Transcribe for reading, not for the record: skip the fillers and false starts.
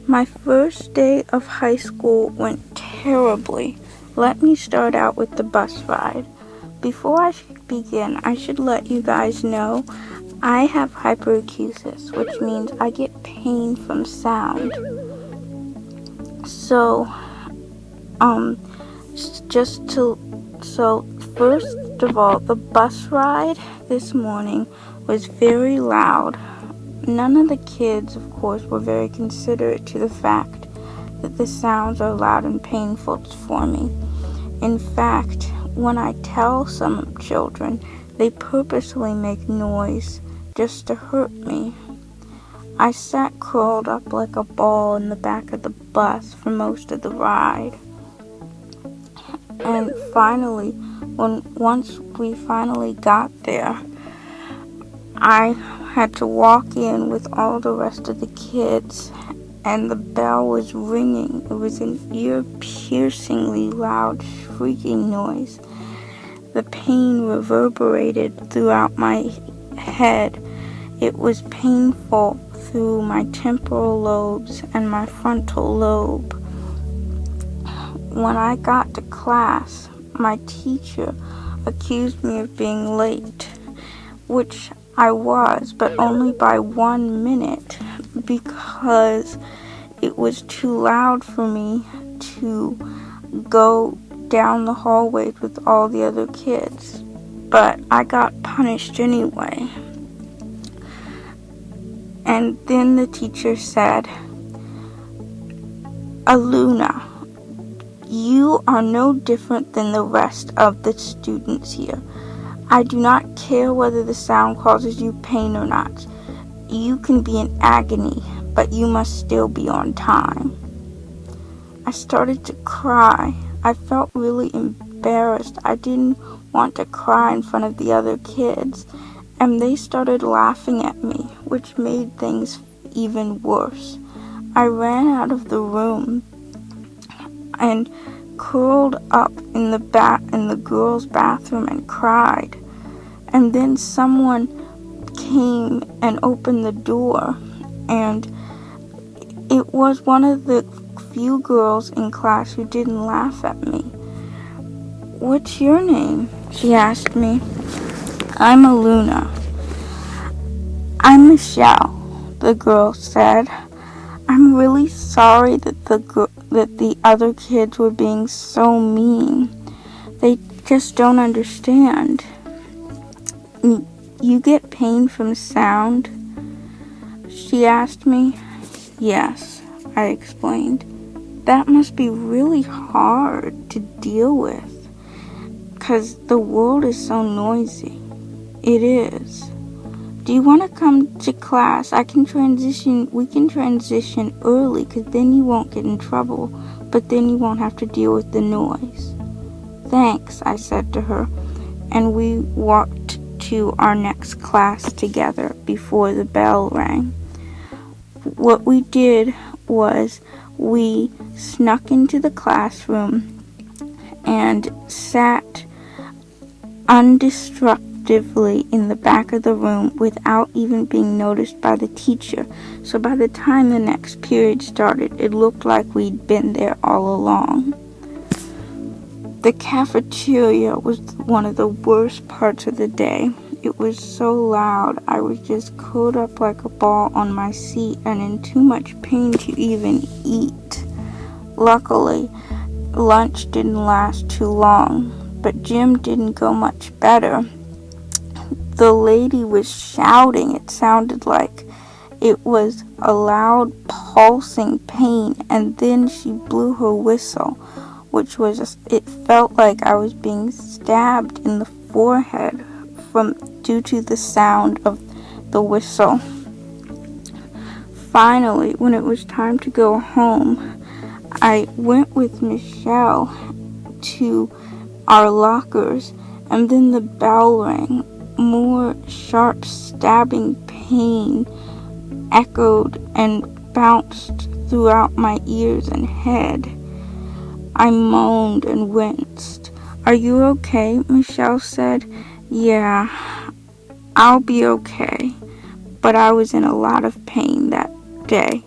My first day of high school went terribly. Let me start out with the bus ride. Before I begin, I should let you guys know I have hyperacusis, which means I get pain from sound. So, first of all, the bus ride this morning was very loud. None of the kids, of course, were very considerate to the fact that the sounds are loud and painful for me. In fact, when I tell some children, they purposely make noise just to hurt me. I sat curled up like a ball in the back of the bus for most of the ride. And finally, once we finally got there, I had to walk in with all the rest of the kids, and the bell was ringing. It was an ear-piercingly loud, shrieking noise. The pain reverberated throughout my head. It was painful through my temporal lobes and my frontal lobe. When I got to class, my teacher accused me of being late, which I was, but only by 1 minute, because it was too loud for me to go down the hallways with all the other kids. But I got punished anyway. And then the teacher said, "Aluna, you are no different than the rest of the students here. I do not care whether the sound causes you pain or not. You can be in agony, but you must still be on time." I started to cry. I felt really embarrassed. I didn't want to cry in front of the other kids, and they started laughing at me, which made things even worse. I ran out of the room and curled up in the girls' bathroom and cried. And then someone came and opened the door, and it was one of the few girls in class who didn't laugh at me. "What's your name?" she asked me. "I'm Aluna." "I'm Michelle," the girl said. "I'm really sorry that the other kids were being so mean. They just don't understand. You get pain from sound?" she asked me. "Yes," I explained. "That must be really hard to deal with, 'cause the world is so noisy." "It is. Do you want to come to class? We can transition early, 'cause then you won't get in trouble, but then you won't have to deal with the noise." "Thanks," I said to her, and we walked to our next class together before the bell rang. What we did was we snuck into the classroom and sat undestructively in the back of the room without even being noticed by the teacher. So by the time the next period started, it looked like we'd been there all along. The cafeteria was one of the worst parts of the day. It was so loud, I was just curled up like a ball on my seat and in too much pain to even eat. Luckily, lunch didn't last too long, but gym didn't go much better. The lady was shouting. It sounded like it was a loud pulsing pain, and then she blew her whistle, it felt like I was being stabbed in the forehead due to the sound of the whistle. Finally, when it was time to go home, I went with Michelle to our lockers, and then the bell rang. More sharp stabbing pain echoed and bounced throughout my ears and head. I moaned and winced. "Are you okay?" Michelle said. "Yeah, I'll be okay." But I was in a lot of pain that day.